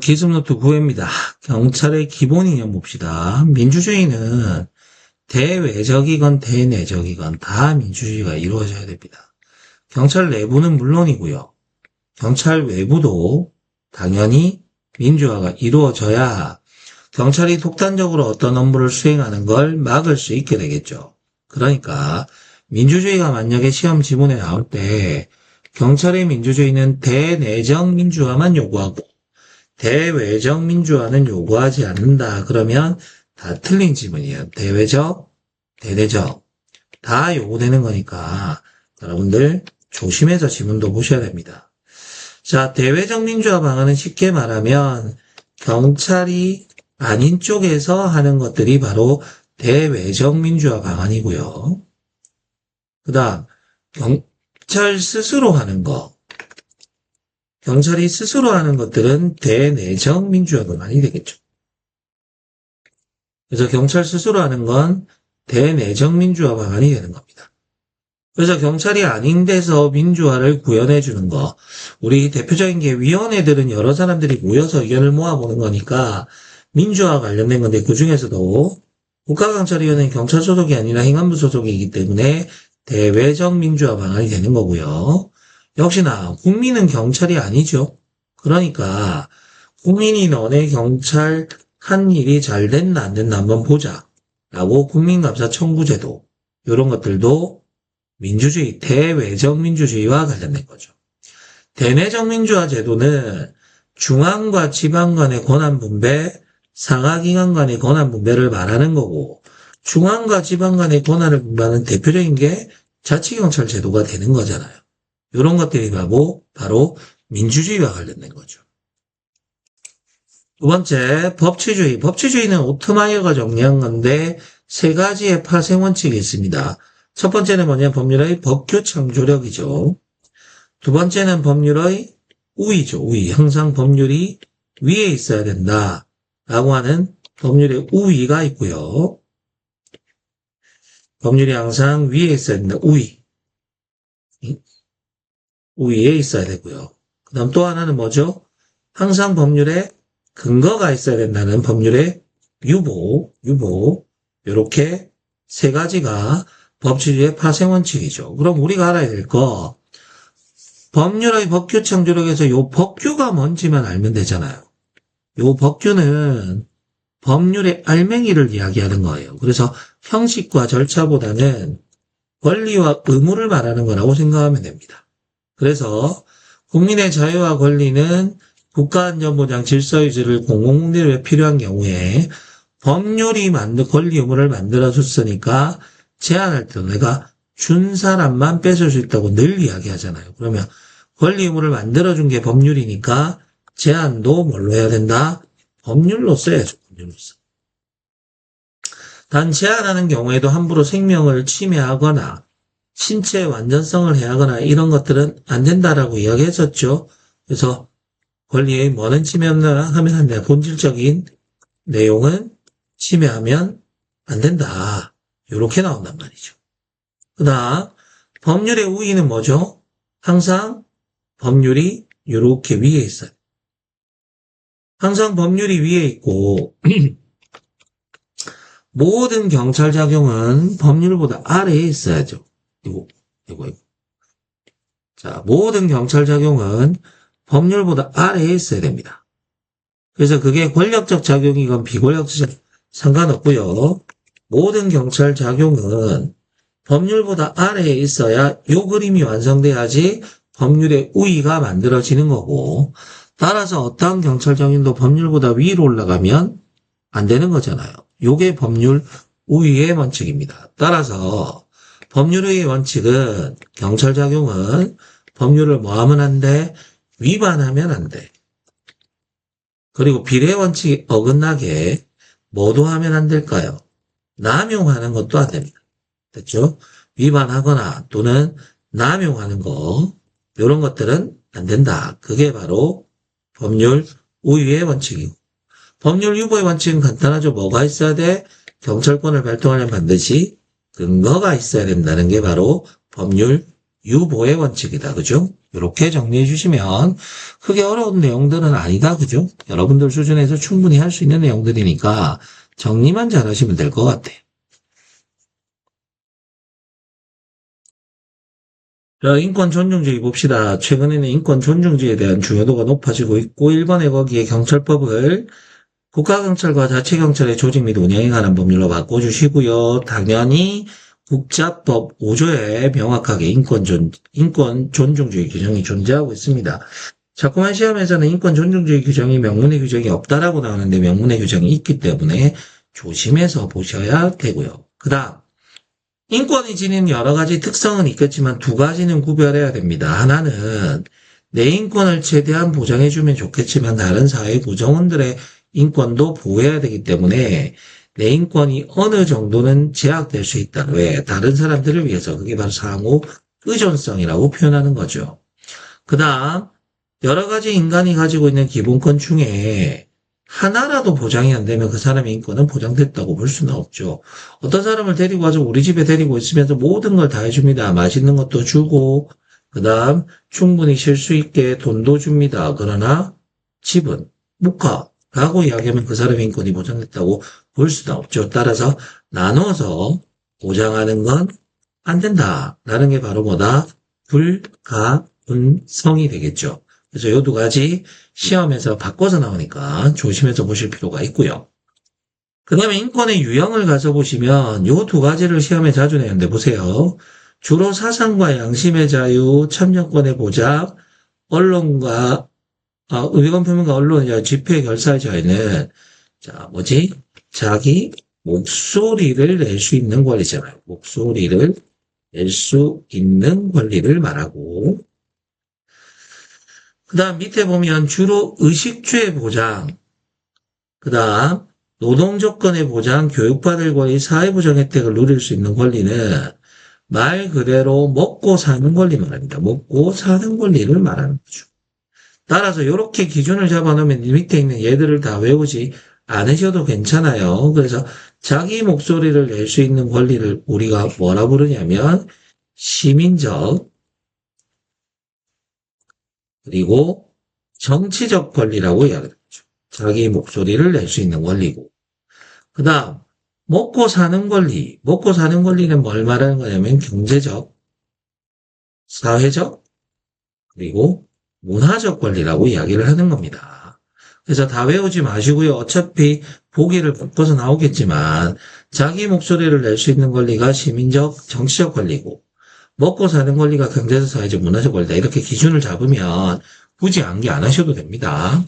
기습노트 9회입니다. 경찰의 기본 이념 봅시다. 민주주의는 대외적이건 대내적이건 다 민주주의가 이루어져야 됩니다. 경찰 내부는 물론이고요. 경찰 외부도 당연히 민주화가 이루어져야 경찰이 독단적으로 어떤 업무를 수행하는 걸 막을 수 있게 되겠죠. 그러니까 민주주의가 만약에 시험 지문에 나올 때 경찰의 민주주의는 대내적 민주화만 요구하고 대외적 민주화는 요구하지 않는다. 그러면 다 틀린 지문이에요. 대외적, 대내적 다 요구되는 거니까 여러분들 조심해서 지문도 보셔야 됩니다. 자, 대외적 민주화 방안은 쉽게 말하면 경찰이 아닌 쪽에서 하는 것들이 바로 대외적 민주화 방안이고요. 그 다음 경찰 스스로 하는 거, 경찰이 스스로 하는 것들은 대내적 민주화 방안이 되겠죠. 그래서 경찰 스스로 하는 건 대내적 민주화 방안이 되는 겁니다. 그래서 경찰이 아닌 데서 민주화를 구현해 주는 거, 우리 대표적인 게 위원회들은 여러 사람들이 모여서 의견을 모아보는 거니까 민주화 관련된 건데, 그 중에서도 국가경찰위원회는 경찰 소속이 아니라 행안부 소속이기 때문에 대외적 민주화 방안이 되는 거고요. 역시나 국민은 경찰이 아니죠. 그러니까 국민이 너네 경찰 한 일이 잘 됐나 안 됐나 한번 보자 라고 국민감사 청구제도, 이런 것들도 민주주의, 대외적 민주주의와 관련된 거죠. 대내적 민주화 제도는 중앙과 지방 간의 권한 분배, 상하기관 간의 권한 분배를 말하는 거고, 중앙과 지방 간의 권한을 분배하는 대표적인 게 자치경찰 제도가 되는 거잖아요. 이런 것들이 바로 민주주의와 관련된 거죠. 두 번째, 법치주의. 법치주의는 오트마이어가 정리한 건데 세 가지의 파생 원칙이 있습니다. 첫 번째는 뭐냐, 법률의 법규 창조력이죠. 두 번째는 법률의 우위죠. 우위. 항상 법률이 위에 있어야 된다 라고 하는 법률의 우위가 있고요. 법률이 항상 위에 있어야 된다. 우위에 있어야 되고요. 그 다음 또 하나는 뭐죠? 항상 법률에 근거가 있어야 된다는 법률의 유보. 이렇게 세 가지가 법치주의의 파생 원칙이죠. 그럼 우리가 알아야 될 거, 법률의 법규 창조력에서 요 법규가 뭔지만 알면 되잖아요. 요 법규는 법률의 알맹이를 이야기하는 거예요. 그래서 형식과 절차보다는 권리와 의무를 말하는 거라고 생각하면 됩니다. 그래서 국민의 자유와 권리는 국가안전보장 질서유지를 공공복리를 위해 필요한 경우에 법률이 권리 의무를 만들어줬으니까 제한할 때도 내가 준 사람만 뺏을 수 있다고 늘 이야기하잖아요. 그러면 권리 의무를 만들어준 게 법률이니까 제한도 뭘로 해야 된다? 법률로 써야죠. 법률로서. 단 제한하는 경우에도 함부로 생명을 침해하거나 신체의 완전성을 해하거나 이런 것들은 안 된다라고 이야기했었죠. 그래서 권리에 뭐는 침해하면 안 된다. 본질적인 내용은 침해하면 안 된다. 이렇게 나온단 말이죠. 그 다음 법률의 우위는 뭐죠? 항상 법률이 이렇게 위에 있어요. 항상 법률이 위에 있고 모든 경찰 작용은 법률보다 아래에 있어야죠. 이거. 자, 모든 경찰 작용은 법률보다 아래에 있어야 됩니다. 그래서 그게 권력적 작용이건 비권력적 상관없고요. 모든 경찰 작용은 법률보다 아래에 있어야 요 그림이 완성돼야지 법률의 우위가 만들어지는 거고, 따라서 어떠한 경찰 작용도 법률보다 위로 올라가면 안 되는 거잖아요. 요게 법률 우위의 원칙입니다. 따라서 법률의 원칙은 경찰 작용은 법률을 뭐하면 안 돼? 위반하면 안 돼. 그리고 비례 원칙이 어긋나게 뭐도 하면 안 될까요? 남용하는 것도 안 됩니다. 됐죠? 위반하거나 또는 남용하는 거, 이런 것들은 안 된다. 그게 바로 법률 우위의 원칙이고, 법률 유보의 원칙은 간단하죠. 뭐가 있어야 돼? 경찰권을 발동하려면 반드시 근거가 있어야 된다는 게 바로 법률 유보의 원칙이다. 그죠? 이렇게 정리해 주시면 크게 어려운 내용들은 아니다. 그죠? 여러분들 수준에서 충분히 할 수 있는 내용들이니까 정리만 잘 하시면 될 것 같아요. 자, 인권 존중주의 봅시다. 최근에는 인권 존중주의에 대한 중요도가 높아지고 있고, 일본의 거기에 경찰법을 국가경찰과 자치경찰의 조직 및 운영에 관한 법률로 바꿔주시고요. 당연히 국자법 5조에 명확하게 인권 존중주의 규정이 존재하고 있습니다. 자꾸만 시험에서는 인권 존중주의 규정이 명문의 규정이 없다라고 나오는데 명문의 규정이 있기 때문에 조심해서 보셔야 되고요. 그 다음, 인권이 지닌 여러 가지 특성은 있겠지만 두 가지는 구별해야 됩니다. 하나는 내 인권을 최대한 보장해주면 좋겠지만 다른 사회 구성원들의 인권도 보호해야 되기 때문에 내 인권이 어느 정도는 제약될 수 있다. 왜? 다른 사람들을 위해서. 그게 바로 상호 의존성이라고 표현하는 거죠. 그 다음, 여러 가지 인간이 가지고 있는 기본권 중에 하나라도 보장이 안 되면 그 사람의 인권은 보장됐다고 볼 수는 없죠. 어떤 사람을 데리고 와서 우리 집에 데리고 있으면서 모든 걸 다 해줍니다. 맛있는 것도 주고, 그 다음 충분히 쉴 수 있게 돈도 줍니다. 그러나 집은 못 가. 라고 이야기하면 그 사람의 인권이 보장됐다고 볼 수는 없죠. 따라서 나눠서 보장하는 건 안 된다. 라는 게 바로 뭐다? 불가분성이 되겠죠. 그래서 이 두 가지 시험에서 바꿔서 나오니까 조심해서 보실 필요가 있고요. 그 다음에 인권의 유형을 가서 보시면 이 두 가지를 시험에 자주 내는데 보세요. 주로 사상과 양심의 자유, 참여권의 보장, 언론과 의견 표명과 언론, 집회 결사의 자유는 자기 목소리를 낼 수 있는 권리잖아요. 목소리를 낼 수 있는 권리를 말하고, 그 다음 밑에 보면 주로 의식주의 보장, 그 다음 노동조건의 보장, 교육받을 권리, 사회보장 혜택을 누릴 수 있는 권리는 말 그대로 먹고 사는 권리 말합니다. 먹고 사는 권리를 말하는 거죠. 따라서 이렇게 기준을 잡아놓으면 밑에 있는 얘들을 다 외우지 않으셔도 괜찮아요. 그래서 자기 목소리를 낼 수 있는 권리를 우리가 뭐라 부르냐면 시민적 그리고 정치적 권리라고 이야기하죠. 자기 목소리를 낼 수 있는 권리고. 그 다음 먹고 사는 권리. 먹고 사는 권리는 뭘 말하는 거냐면 경제적, 사회적, 그리고 문화적 권리라고 이야기를 하는 겁니다. 그래서 다 외우지 마시고요. 어차피 보기를 바꿔서 나오겠지만 자기 목소리를 낼 수 있는 권리가 시민적, 정치적 권리고 먹고 사는 권리가 경제적, 사회적, 문화적 권리다. 이렇게 기준을 잡으면 굳이 암기 안 하셔도 됩니다.